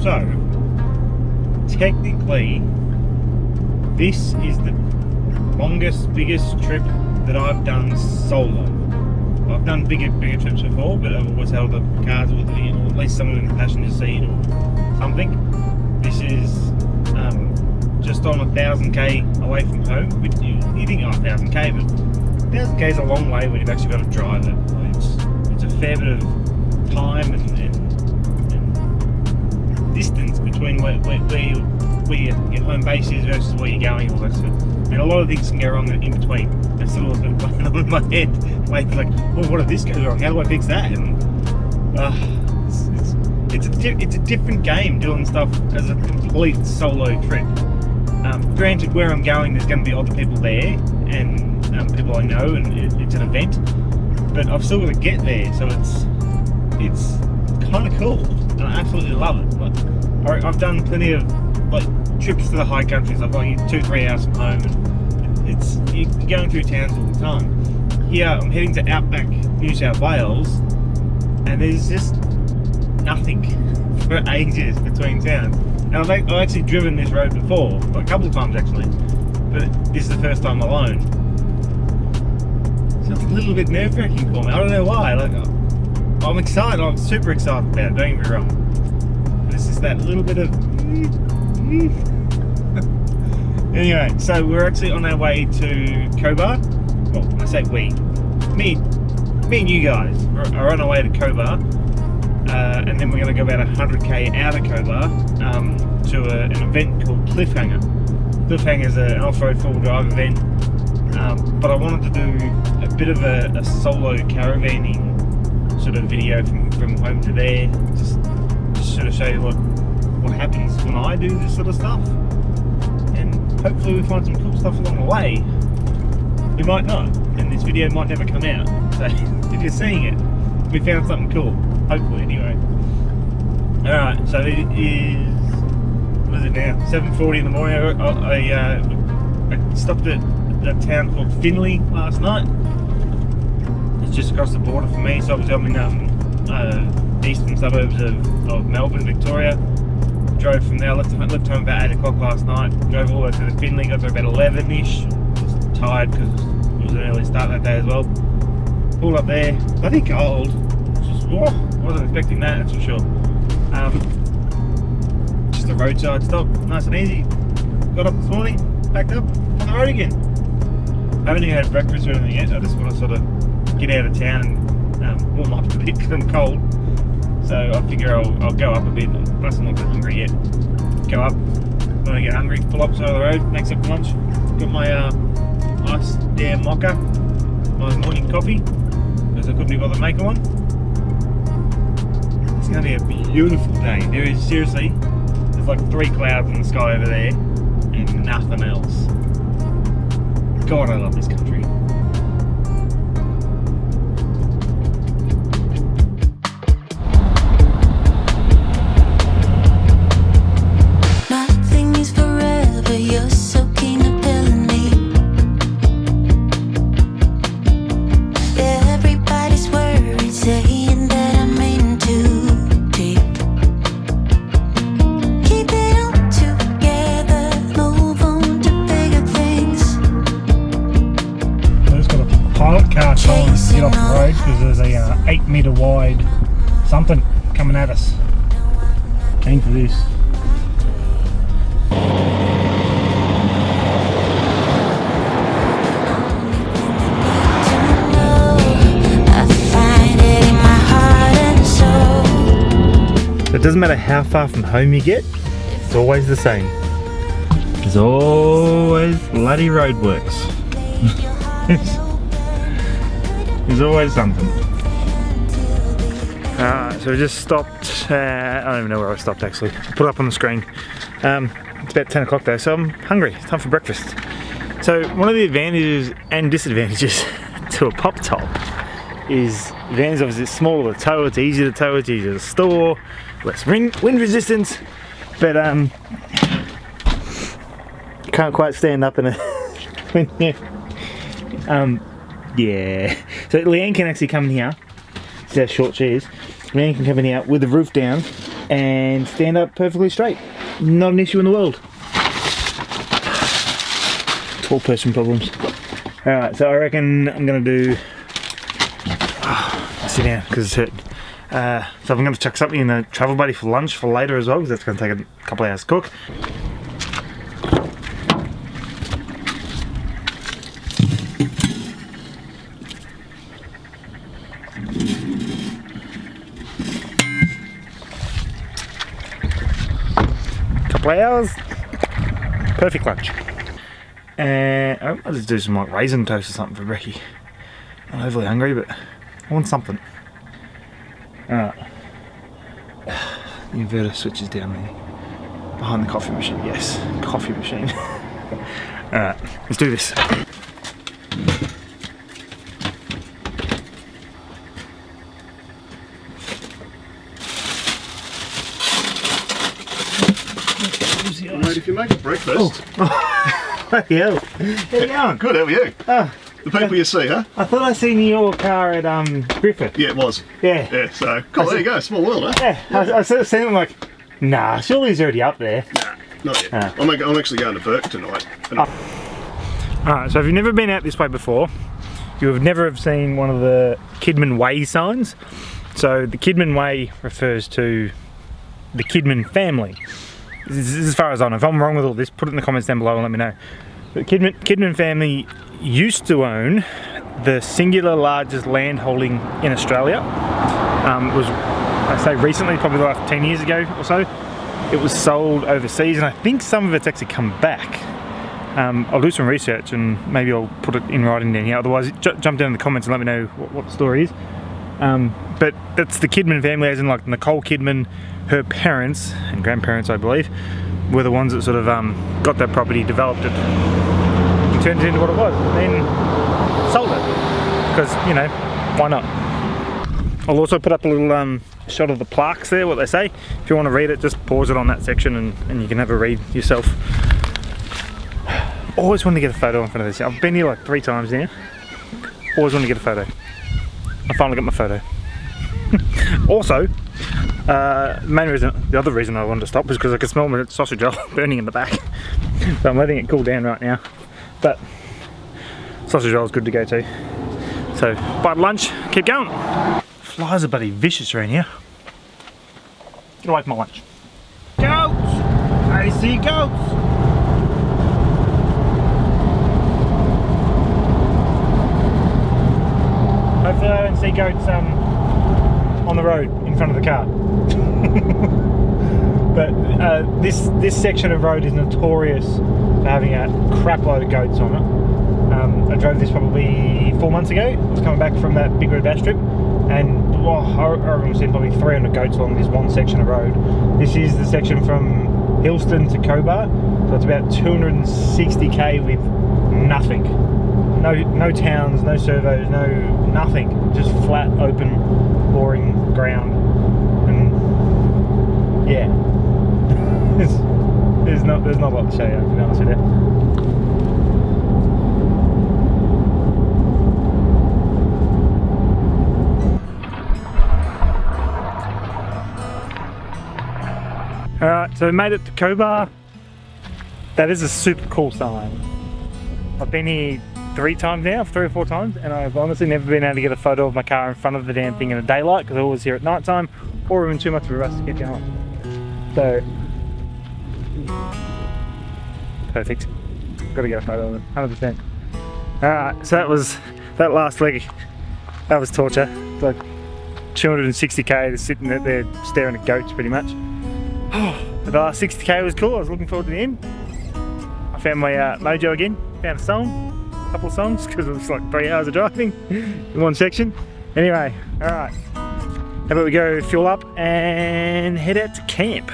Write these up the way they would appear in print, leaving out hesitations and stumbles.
So, technically, this is the longest, biggest trip that I've done solo. I've done bigger trips before, but I've always held the cars with me, or at least someone in the passenger seat or something. This is just on 1,000k away from home. Which you think, oh, 1,000k, but 1,000k is a long way when you've actually got to drive it. It's a fair bit of time and distance between where your home base is versus where you're going. All that stuff. And a lot of things can go wrong in between. That's sort of what's going on in my head. Like, well, what if this goes wrong? How do I fix that? And it's a different game doing stuff as a complete solo trip. Granted, where I'm going, there's going to be other people there and people I know, and it's an event. But I've still got to get there, so it's kind of cool, and I absolutely love it. Like, I've done plenty of trips to the high countries. I've got 2-3 hours from home, and you're going through towns all the time. Here, I'm heading to OUTBACK, New South Wales, and there's just nothing for ages between towns. And I've actually driven this road before, a couple of times actually, but this is the first time alone. So it's a little bit nerve-wracking for me. I don't know why. Like, I'm excited. I'm super excited about it. Don't get me wrong. But it's just that little bit of. Anyway, so we're actually on our way to Cobar. Well, I say we, me and you guys are on our way to Cobar, and then we're going to go about 100k out of Cobar to an event called Cliffhanger. Cliffhanger is an off-road four-wheel drive event, but I wanted to do a bit of a solo caravaning sort of video from home to there, just sort of show you what happens when I do this sort of stuff, and hopefully we find some cool stuff along the way. We might not, and this video might never come out, so if you're seeing it, we found something cool, hopefully anyway. Alright, so it is, what is it now, 7:40 in the morning. I stopped at a town called Finley last night. It's just across the border from me, so obviously I'm in eastern suburbs of Melbourne, Victoria. Drove from there, left home about 8 o'clock last night, drove all the way to the Finley, got there about 11ish. Was tired because it was an early start that day as well. Pulled up there, bloody cold. Wasn't expecting that's for sure. Just a roadside stop, nice and easy. Got up this morning, backed up on the road again. I haven't even had breakfast or anything yet. I just want to sort of get out of town and warm up a bit because I'm cold. So I figure I'll go up a bit, plus I'm not that hungry yet. Go up, when I get hungry, pull up side of the road, make some lunch. Got my nice damn mocha, my morning coffee, because I couldn't be bothered making one. It's going to be a beautiful day. There is seriously, there's like 3 clouds in the sky over there, and nothing else. God, I love this country. Get off the road because there's a 8-metre wide something coming at us. Aim for this. It doesn't matter how far from home you get, it's always the same. There's always bloody roadworks. There's always something. So we just stopped, I don't even know where I stopped actually. Put it up on the screen. It's about 10 o'clock though, so I'm hungry. It's time for breakfast. So one of the advantages and disadvantages to a pop top is the advantage of it's smaller to tow, it's easier to tow, it's easier to store, less wind resistance, but can't quite stand up in it. Yeah. So Leanne can actually come in here. See how short she is. Leanne can come in here with the roof down and stand up perfectly straight. Not an issue in the world. Tall person problems. Alright, so I reckon I'm going to do... sit down because it's hurting. So I'm going to chuck something in the travel buddy for lunch for later as well, because that's going to take a couple of hours to cook. Couple of hours, perfect lunch. And I'll just do some like raisin toast or something for brekkie. I'm not overly hungry, but I want something. Alright. The inverter switches down there. Behind the coffee machine, yes. Coffee machine. Alright, let's do this. Mate, if you make breakfast. Oh. Yeah. How you going? Good, how are you? Oh, The people you see, huh? I thought I seen your car at Griffith. Yeah, it was. Yeah. Yeah, so, cool, there you go, small world, huh? Yeah, I sort of seen him like, nah, surely he's already up there. Nah, not yet. Ah. I'm actually going to Burke tonight. Alright, so if you've never been out this way before, you have never have seen one of the Kidman Way signs. So the Kidman Way refers to the Kidman family. This is as far as I know. If I'm wrong with all this, put it in the comments down below and let me know. The Kidman family used to own the singular largest land holding in Australia. It was, I say recently, probably the last 10 years ago or so. It was sold overseas, and I think some of it's actually come back. I'll do some research and maybe I'll put it in writing down here. Otherwise, jump down in the comments and let me know what the story is. But that's the Kidman family, as in like Nicole Kidman, her parents and grandparents, I believe, were the ones that sort of got that property, developed it, and turned it into what it was, and then sold it. Because, you know, why not? I'll also put up a little shot of the plaques there, what they say. If you want to read it, just pause it on that section and you can have a read yourself. Always wanted to get a photo in front of this. I've been here like 3 times now. Always wanted to get a photo. I finally got my photo. Also, the other reason I wanted to stop was because I could smell my sausage roll burning in the back. So I'm letting it cool down right now. But sausage roll is good to go too. So, bite lunch, keep going. Flies are bloody vicious around here. Get away from my lunch. Goats! I see goats! Hopefully I don't see goats on the road in front of the car. But this section of road is notorious for having a crap load of goats on it. I drove this probably 4 months ago. I was coming back from that big red bash trip, and I reckon we've seen probably 300 goats along this one section of road. This is the section from Hillston to Cobar, so it's about 260k with nothing. No towns, no servos, nothing. Just flat, open, boring ground. And yeah, there's not a lot to show you, to be honest with you. Alright, so we made it to Cobar. That is a super cool sign. I've been here 3 times now, 3 or 4 times, and I've honestly never been able to get a photo of my car in front of the damn thing in the daylight, because I always here at night time, or even too much of a rush to get going. So, perfect. Got to get a photo of it, 100%. Alright, so that last leg, that was torture. It's like 260k just sitting there staring at goats pretty much. But the last 60k was cool. I was looking forward to the end. I found my mojo again, found a song, a couple of songs, because it was like 3 hours of driving in one section. Anyway, alright, how about we go fuel up and head out to camp.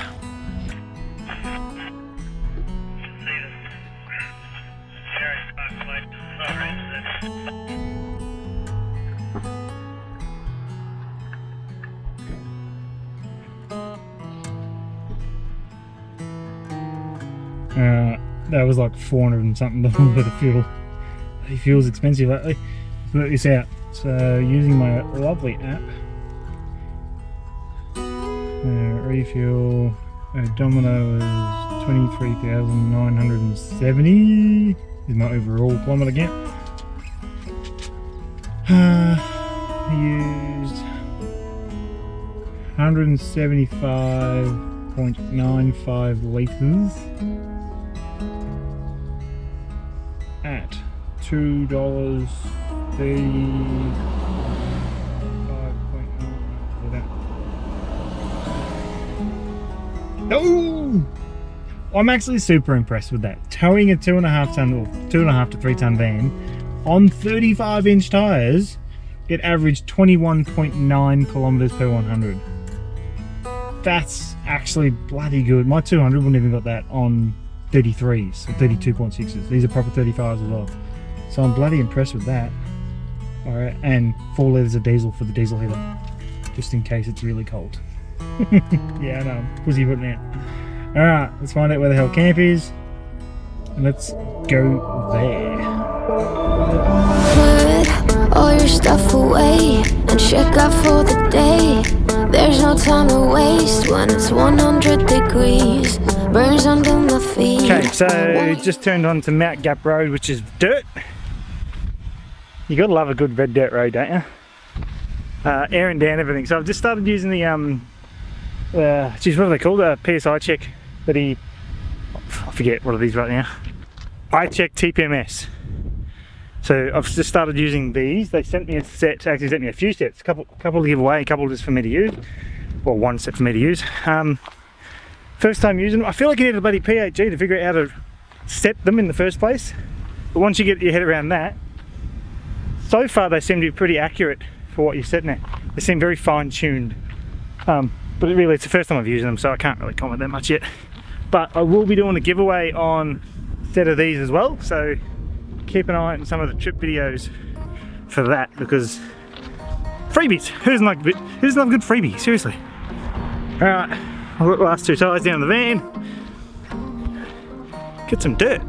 That was like 400 and something dollars for the fuel. Fuel's expensive lately. So let this out. So using my lovely app, refuel. Odometer was 23,970 is my overall kilometre count. Used 175.95 litres at $2.35.9. Oh! I'm actually super impressed with that. Towing a 2.5 ton or 2.5 to 3 ton van on 35-inch tyres, it averaged 21.9 kilometers per 100. That's actually bloody good. My 200 wouldn't even got that on 33s or 32.6s. These are proper 35s as well. So I'm bloody impressed with that. All right, and 4 litres of diesel for the diesel heater, just in case it's really cold. Yeah, I know, pussy putting out. All right, let's find out where the hell camp is, and let's go there. Put all your stuff away and check out for the day. There's no time to waste when it's 100 degrees. Burns under my feet. Okay, so just turned on to Mount Gap Road, which is dirt. You gotta love a good red dirt road, don't you? Airing down everything. So I've just started using the geez, what are they called? PSI check that I forget what are these right now. I check TPMS. So I've just started using these. They sent me a set, actually sent me a few sets, a couple to give away, a couple just for me to use. Well, one set for me to use. First time using them. I feel like you need a bloody PhD to figure out how to set them in the first place. But once you get your head around that, so far they seem to be pretty accurate for what you're setting at. They seem very fine-tuned. But really it's the first time I've used them, so I can't really comment that much yet. But I will be doing a giveaway on a set of these as well, so keep an eye on some of the trip videos for that, because freebies, who doesn't love a good freebie, seriously. Alright, I'll put the last 2 tyres down the van, get some dirt.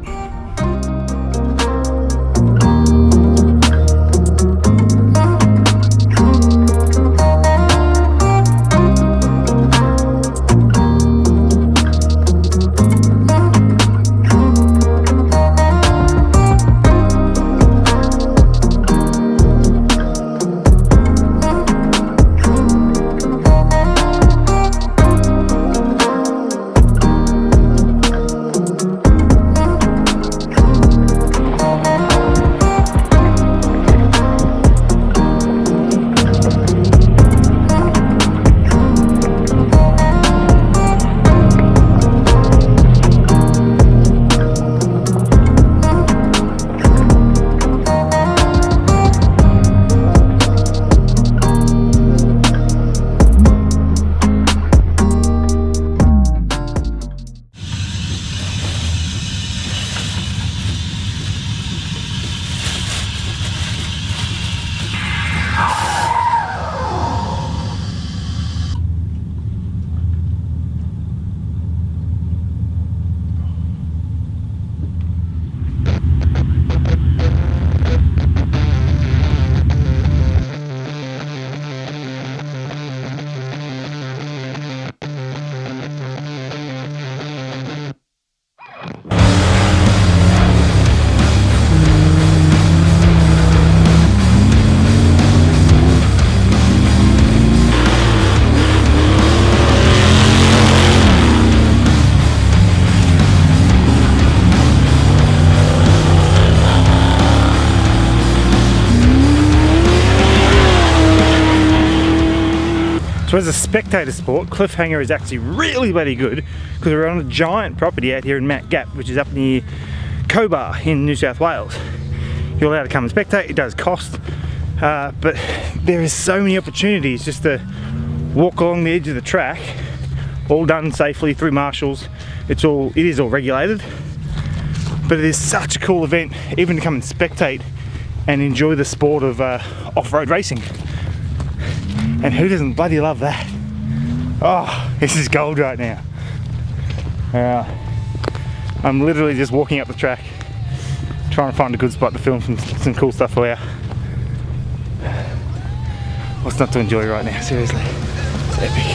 So as a spectator sport, cliffhanger is actually really bloody good, because we're on a giant property out here in Mount Gap, which is up near Cobar in New South Wales. You're allowed to come and spectate, it does cost, but there is so many opportunities just to walk along the edge of the track, all done safely through marshals. It is all regulated, but it is such a cool event even to come and spectate and enjoy the sport of off-road racing. And who doesn't bloody love that? Oh, this is gold right now. I'm literally just walking up the track, trying to find a good spot to film some cool stuff for you. What's not to enjoy right now, seriously? It's epic.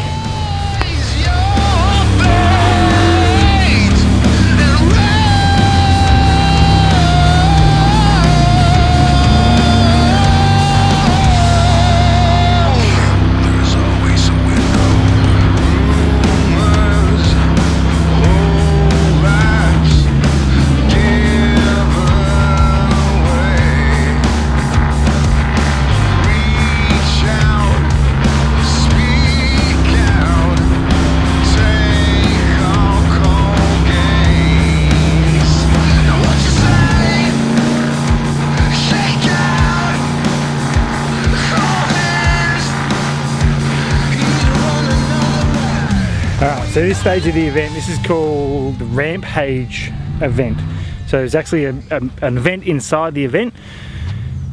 So this stage of the event, this is called the Rampage event. So it's actually an event inside the event.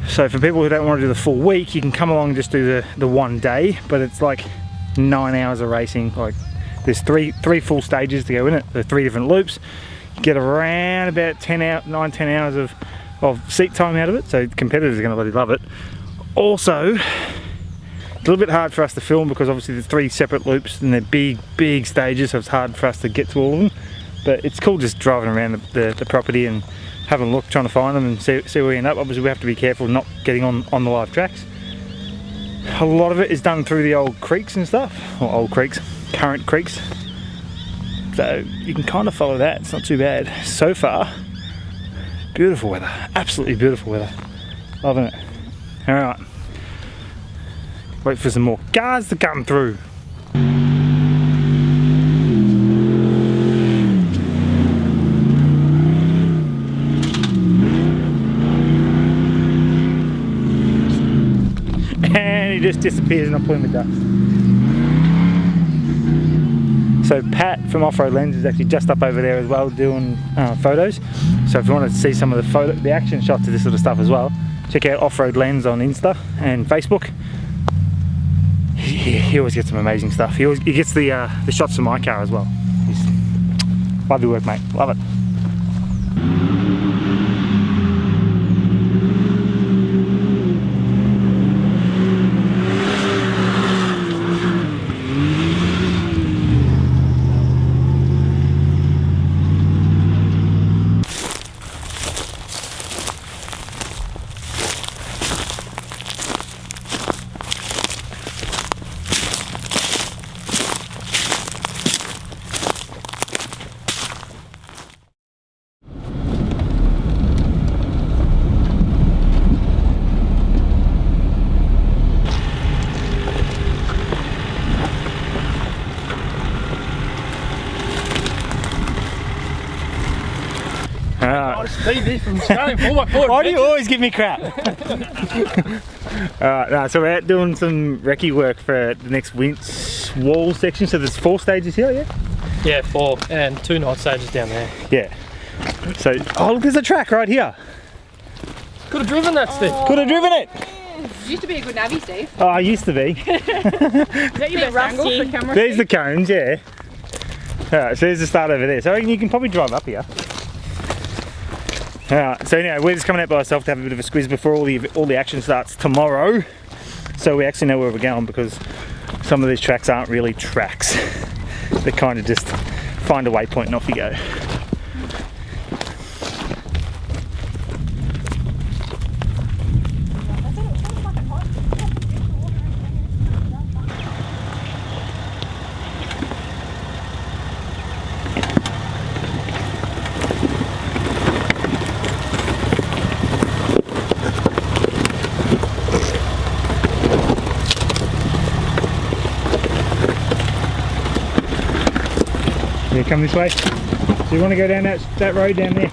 So for people who don't want to do the full week, you can come along and just do the one day, but it's like 9 hours of racing. Like there's three full stages to go in it. There are 3 different loops. You get around about 10 hours of seat time out of it. So competitors are going to really love it. Also, a little bit hard for us to film because obviously there's 3 separate loops and they're big stages, so it's hard for us to get to all of them. But it's cool just driving around the property and having a look, trying to find them and see where we end up. Obviously we have to be careful not getting on the live tracks. A lot of it is done through the old creeks and stuff, or old creeks, current creeks. So you can kind of follow that, it's not too bad. So far, beautiful weather, absolutely beautiful weather. Loving it. All right. Wait for some more cars to come through. And he just disappears in a plume of dust. So Pat from Off-Road Lens is actually just up over there as well doing photos. So if you want to see some of the action shots of this sort of stuff as well, check out Off-Road Lens on Insta and Facebook. He always gets some amazing stuff. He gets the shots of my car as well. Lovely work, mate. Love it. Why do you always give me crap? Alright, so we're out doing some recce work for the next wall section. So there's 4 stages here, yeah? Yeah, 4 and 2 night stages down there. Yeah. So, oh look, there's a track right here. Could have driven that, Steve. Could have driven it. You used to be a good navvy, Steve. Oh, I used to be. Is that your best angle for camera? There's the cones, yeah. Alright, so there's the start over there. So you can probably drive up here. Alright, so anyway, we're just coming out by ourselves to have a bit of a squeeze before all the action starts tomorrow. So we actually know where we're going because some of these tracks aren't really tracks. They kind of just find a waypoint and off you go. Yeah, come this way. So you want to go down that road down there.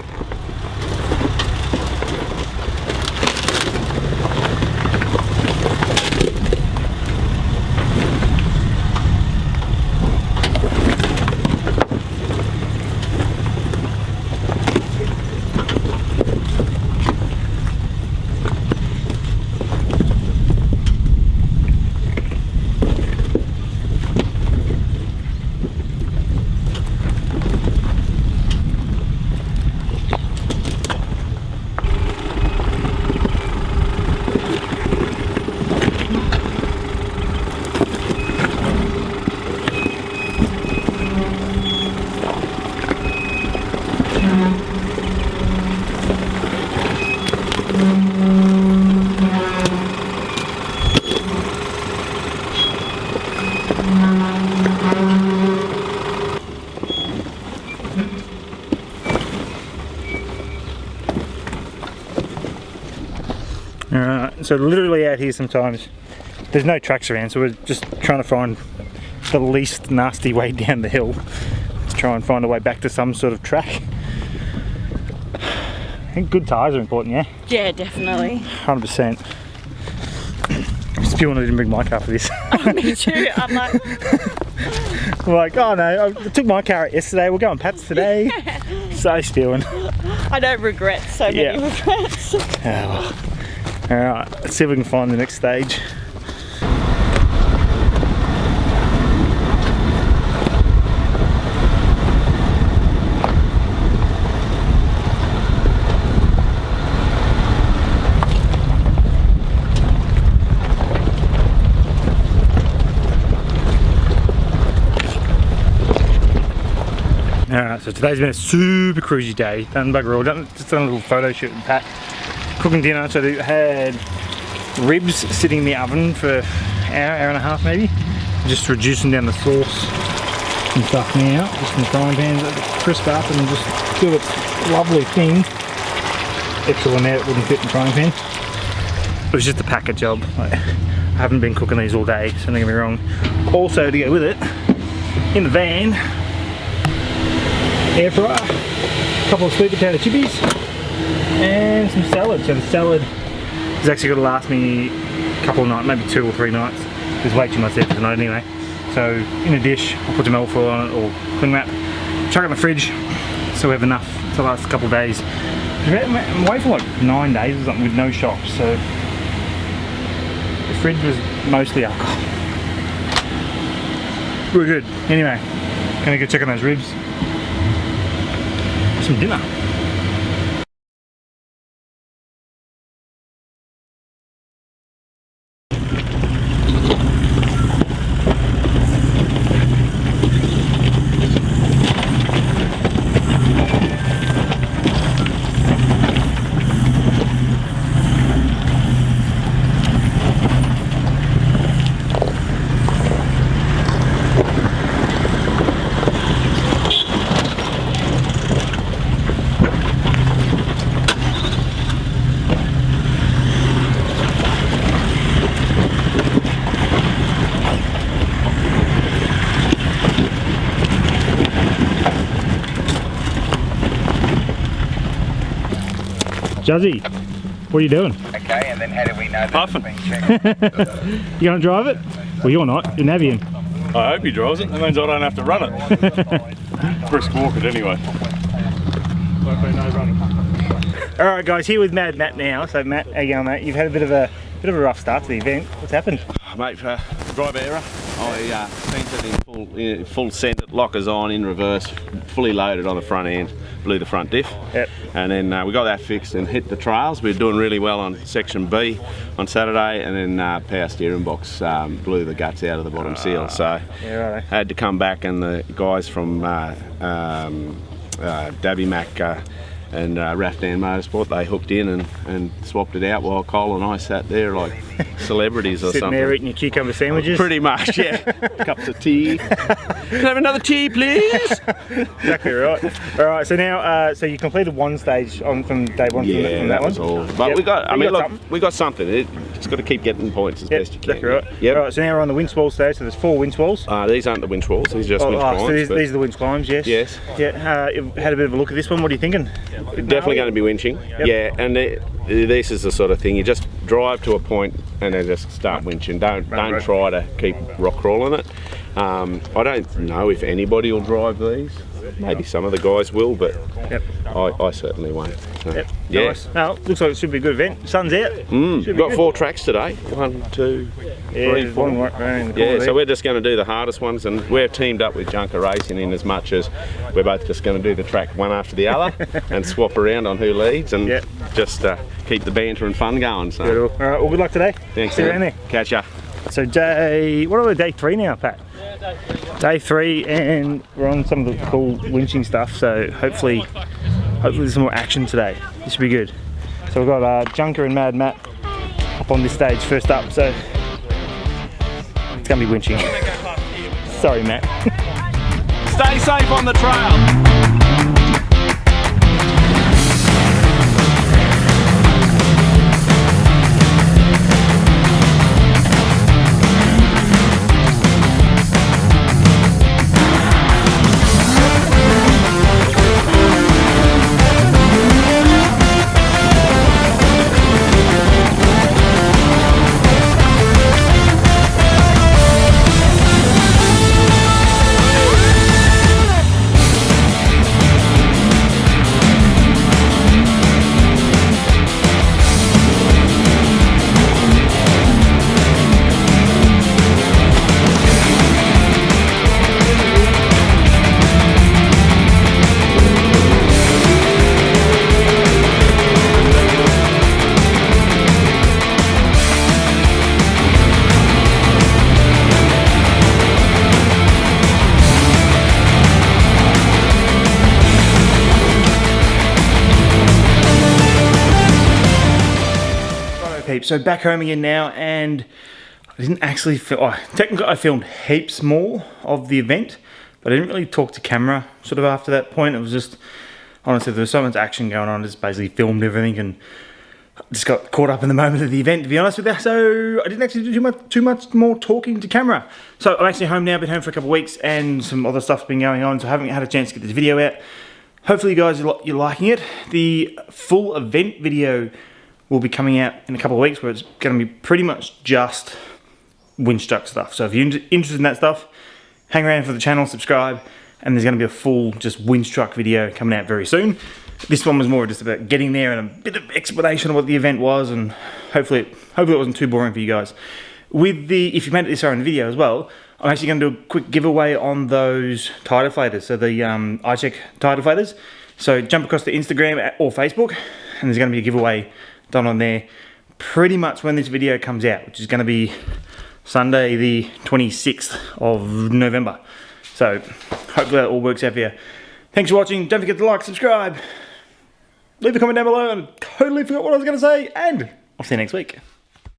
Alright, so literally out here sometimes there's no tracks around, so we're just trying to find the least nasty way down the hill to try and find a way back to some sort of track. I think good tyres are important, yeah? Yeah, definitely. 100%. I'm just feeling I didn't bring my car for this. Oh, me too. I'm like... I'm like, oh no, I took my carrot yesterday, we're going Pat's today. So spewing. I don't regret so many regrets. Oh, well. Alright, let's see if we can find the next stage. Alright, so today's been a super cruisy day. Done bugger all, just done a little photo shoot with Pat. Cooking dinner, so I had ribs sitting in the oven for an hour and a half maybe. Just reducing down the sauce and stuff now, just in the frying pan, let it crisp up and just do its lovely thing. Extra one there that wouldn't fit in the frying pan. It was just a packet job. I haven't been cooking these all day, so don't get me wrong. Also to go with it, in the van, air fryer, a couple of sweet potato chippies, and some salad. So the salad is actually going to last me a couple of nights, maybe 2 or 3 nights. There's way too much there for tonight anyway. So in a dish, I'll put some alfoil on it or cling wrap, chuck it in the fridge, so we have enough to last a couple of days. I'm away for like 9 days or something with no shops, so the fridge was mostly alcohol. We're good. Anyway, gonna go check on those ribs. Some dinner. Juzzy, what are you doing? Okay, and then how do we know that Puffing. it's been checked? You gonna drive it? Well, you're not, you're naviing. I hope he drives it, that means I don't have to run it. Brisk walk it anyway. Alright guys, here with Mad Matt now. So Matt, how you going mate? You've had a bit of a rough start to the event. What's happened? Mate, drive error. I sent it in full centred, lockers on, in reverse, fully loaded on the front end, blew the front diff. Yep. And then we got that fixed and hit the trails. We were doing really well on section B on Saturday, and then power steering box blew the guts out of the bottom seal. So yeah, right. I had to come back, and the guys from Dabby Mac and Raftan Motorsport, they hooked in and swapped it out while Cole and I sat there like celebrities or Sitting something. there eating your cucumber sandwiches? Pretty much, yeah. Cups of tea. Can I have another tea, please? Exactly right. Alright, so now, so you completed one stage from day one Yeah, from that that was one? all. But Yep. we got, I mean, look, something? we got something. It's got to keep getting points as best you can. Exactly right. Yep. Alright, so now we're on the winch wall stage, so there's 4 winch walls. These aren't the winch walls, these are just winch climbs. So these but are the winch climbs, yes. Yes. Yeah, you've had a bit of a look at this one, what are you thinking? Definitely going to be winching. Yep. Yeah, and this is the sort of thing, you just drive to a point and then just start winching. Don't try to keep rock crawling it. I don't know if anybody will drive these. Maybe some of the guys will, but Yep. I certainly won't. So, Yep. yeah. Nice. No, looks like it should be a good event. Sun's out. We've Should be got good. 4 tracks today. 1, 2, Yeah, 3, there's 4. one right around the corner Yeah, so there. we're just going to do the hardest ones, and we're teamed up with Junker Racing in as much as we're both just going to do the track one after the other and swap around on who leads, and Yep. just keep the banter and fun going. So Good. All right, well, good luck today. thanks, See you man. around there. Catch ya. So what are we, day 3 now, Pat? Day 3, and we're on some of the cool winching stuff, so hopefully there's some more action today. This should be good. So we've got Junker and Mad Matt up on this stage first up, so it's gonna be winching. Sorry, Matt. Stay safe on the trail. heaps. So back home again now, and I didn't actually film, technically I filmed heaps more of the event, but I didn't really talk to camera sort of after that point. It was just, honestly, there was so much action going on, I just basically filmed everything and just got caught up in the moment of the event, to be honest with you. So I didn't actually do too much more talking to camera. So I'm actually home now, been home for a couple of weeks, and some other stuff's been going on, so I haven't had a chance to get this video out. Hopefully you guys you're liking it. The full event video will be coming out in a couple of weeks, where it's going to be pretty much just winch truck stuff. So if you're interested in that stuff, hang around for the channel, subscribe, and there's going to be a full just winch truck video coming out very soon. This one was more just about getting there and a bit of explanation of what the event was, and hopefully it wasn't too boring for you guys. If you made it this far in the video as well, I'm actually going to do a quick giveaway on those tire deflators, so the iCheck tire deflators. So jump across to Instagram or Facebook, and there's going to be a giveaway done on there pretty much when this video comes out, which is going to be Sunday the 26th of November. So hopefully that all works out for you. Thanks for watching. Don't forget to like, subscribe, leave a comment down below. I totally forgot what I was going to say, and I'll see you next week.